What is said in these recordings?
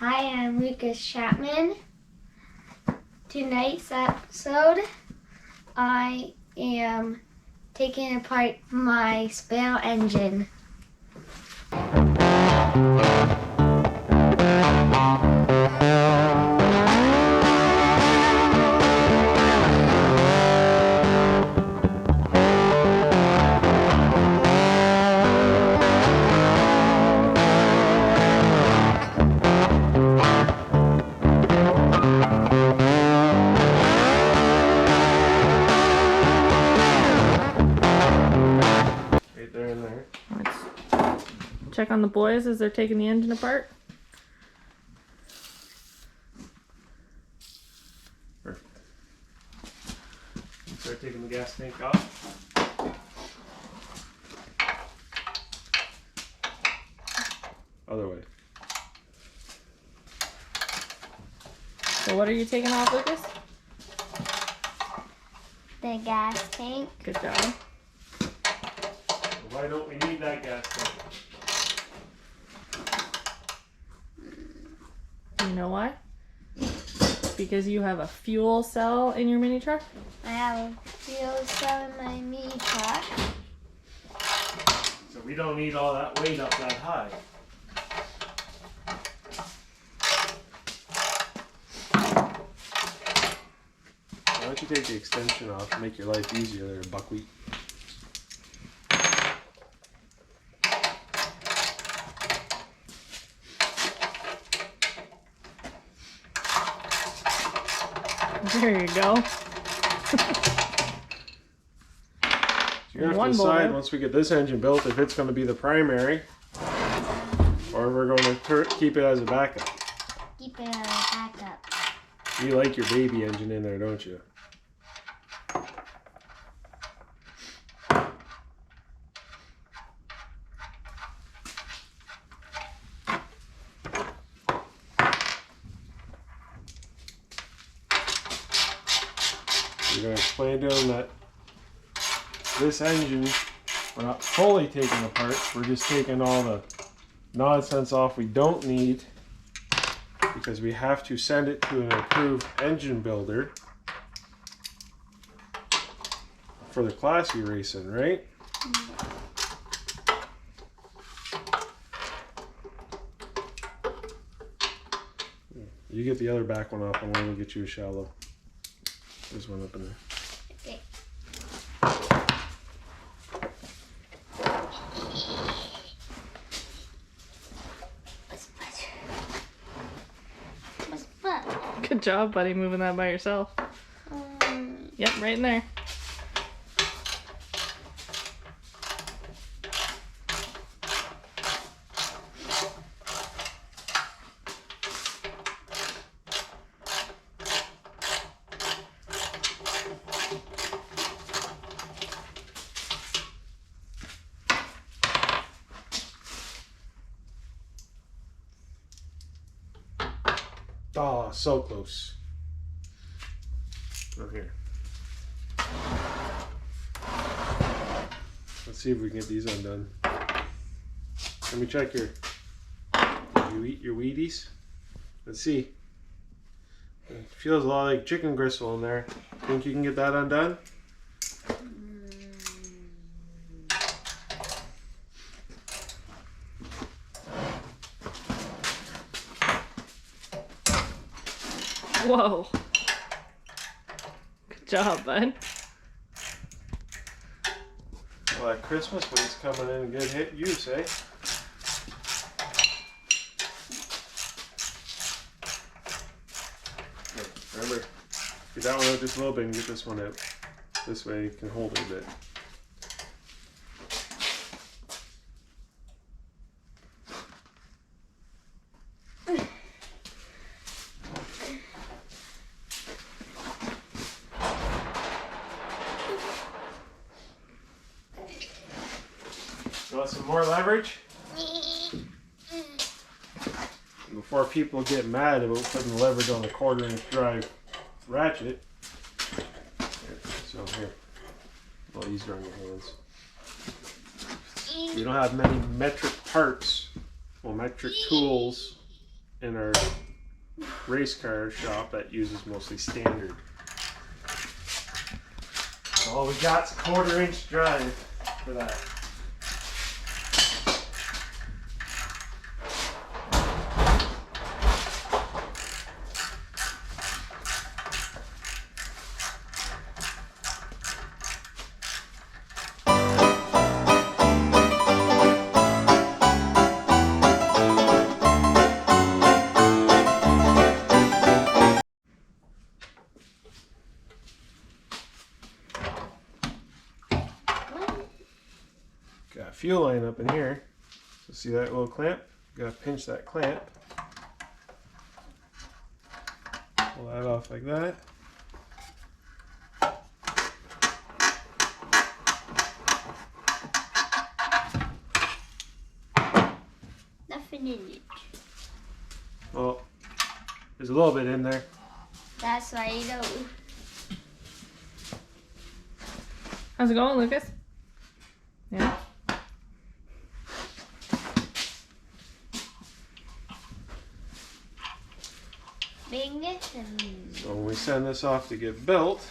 Hi, I'm Lucas Chapman. Tonight's episode, I am taking apart my spare engine. Check on the boys as they're taking the engine apart. Perfect. Start taking the gas tank off. Other way. So what are you taking off, Lucas? The gas tank. Good job. Why don't we need that gas tank? You know why? Because you have a fuel cell in your mini truck? I have a fuel cell in my mini truck. So we don't need all that weight up that high. Why don't you take the extension off and make your life easier there, buckwheat? There you go. So you're going to have to decide once we get this engine built if it's going to be the primary or we're going to keep it as a backup. Keep it as a backup. You like your baby engine in there, don't you? We're going to explain to them that this engine, we're not fully taking apart, we're just taking all the nonsense off we don't need because we have to send it to an approved engine builder for the classy racing, right? You get the other back one off, I'm going to get you a shallow. There's one up in there. Okay. What's that? Good job, buddy, moving that by yourself. Yep, right in there. Oh, so close. Oh, here. Let's see if we can get these undone. Let me check your... Did you eat your Wheaties? Let's see. It feels a lot like chicken gristle in there. Think you can get that undone? Whoa. Good job, bud. Well, that Christmas weight's coming in good hit use, eh? Okay, remember, get that one out just a little bit and get this one out. This way you can hold it a bit. You want some more leverage? Before people get mad about putting leverage on the quarter-inch drive ratchet. So here, a little easier on your hands. You don't have many metric parts or metric tools in our race car shop that uses mostly standard. All we got's a 1/4-inch drive for that. Got a fuel line up in here. So see that little clamp? Gotta pinch that clamp. Pull that off like that. Nothing in it. Well, there's a little bit in there. That's why you know. How's it going, Lucas? Yeah. Bing it and So when we send this off to get built,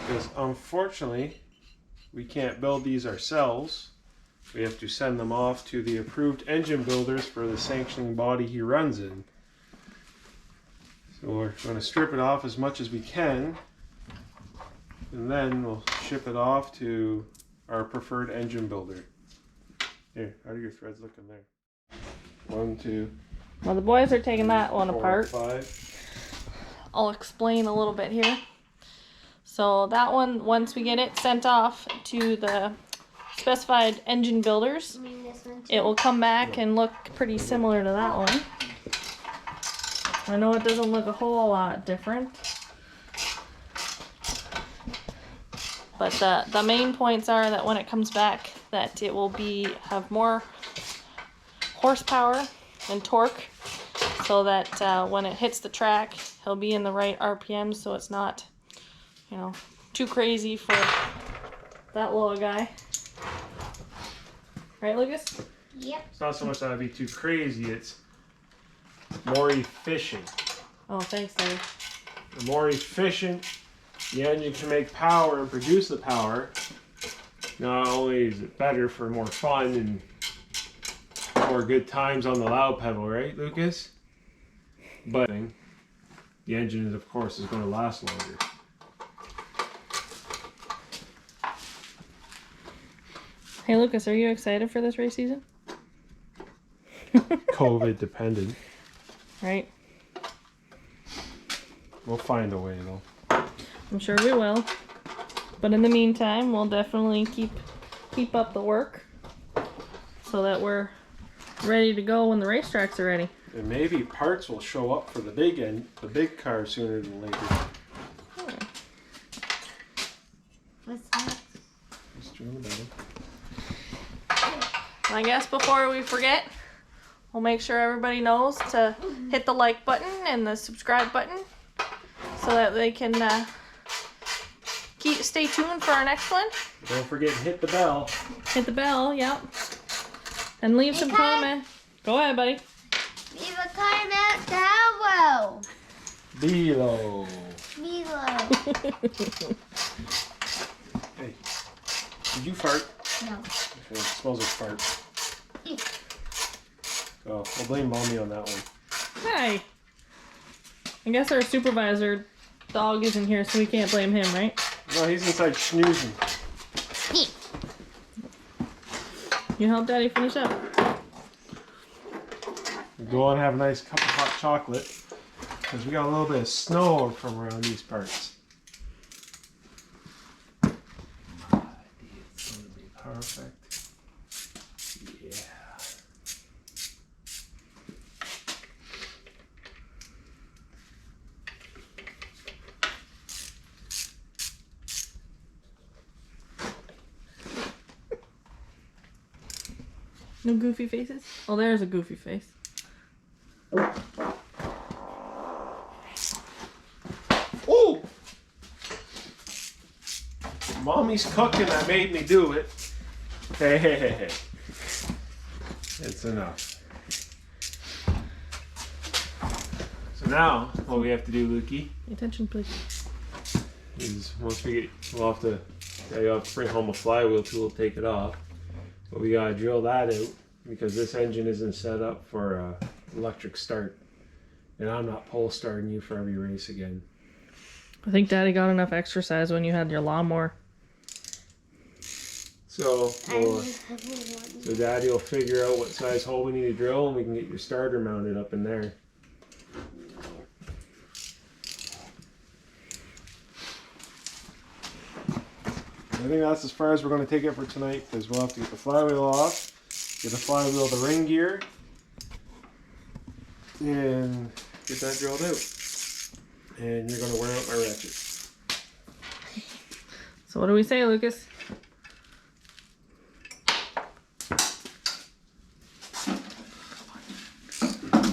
because unfortunately we can't build these ourselves, we have to send them off to the approved engine builders for the sanctioning body he runs in. So we're going to strip it off as much as we can, and then we'll ship it off to our preferred engine builder. Here, how are your threads looking there? 1, 2, Well, the boys are taking that one 4, apart. 5. I'll explain a little bit here. So that one, once we get it sent off to the specified engine builders, I mean this one too. it will come back and look pretty similar to that one. I know it doesn't look a whole lot different, but the main points are that when it comes back, that it will have more horsepower and torque, so that when it hits the track, he'll be in the right RPM, so it's not, you know, too crazy for that little guy. Right, Lucas? Yep. It's not so much that it'd be too crazy, it's more efficient. Oh, thanks, Daddy. The more efficient the engine can make power and produce the power, not only is it better for more fun and more good times on the loud pedal, right, Lucas? But the engine, of course, is going to last longer. Hey, Lucas, are you excited for this race season? COVID dependent. Right? We'll find a way though. I'm sure we will. But in the meantime, we'll definitely keep up the work so that we're ready to go when the racetracks are ready. And maybe parts will show up for the big car sooner than later. What's that? Just doing the better. I guess before we forget, we'll make sure everybody knows to hit the like button and the subscribe button so that they can stay tuned for our next one. Don't forget to hit the bell. Hit the bell, yep. And leave some comment. Go ahead, buddy. Leave a comment down below. Below. Hey, did you fart? No. It smells like fart. Oh, I'll blame Mommy on that one. Hey. I guess our supervisor dog isn't here, so we can't blame him, right? No, he's inside snoozing. You help Daddy finish up. Go on and have a nice cup of hot chocolate, because we got a little bit of snow from around these parts. It's going to be perfect. Yeah. No goofy faces? Oh, there's a goofy face. Oh! Mommy's cooking, that made me do it. Hey. It's enough. Now, what we have to do, Lukey, Pay attention, please. is once we get, we'll have to bring home a flywheel tool to take it off. But we gotta drill that out because this engine isn't set up for electric start. And I'm not pole starting you for every race again. I think Daddy got enough exercise when you had your lawnmower. So Daddy will figure out what size hole we need to drill and we can get your starter mounted up in there. I think that's as far as we're going to take it for tonight because we'll have to get the flywheel off, get the flywheel to ring gear, and get that drilled out. And you're going to wear out my ratchet. So what do we say, Lucas?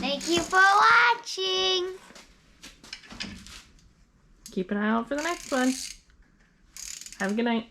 Thank you for watching. Keep an eye out for the next one. Have a good night.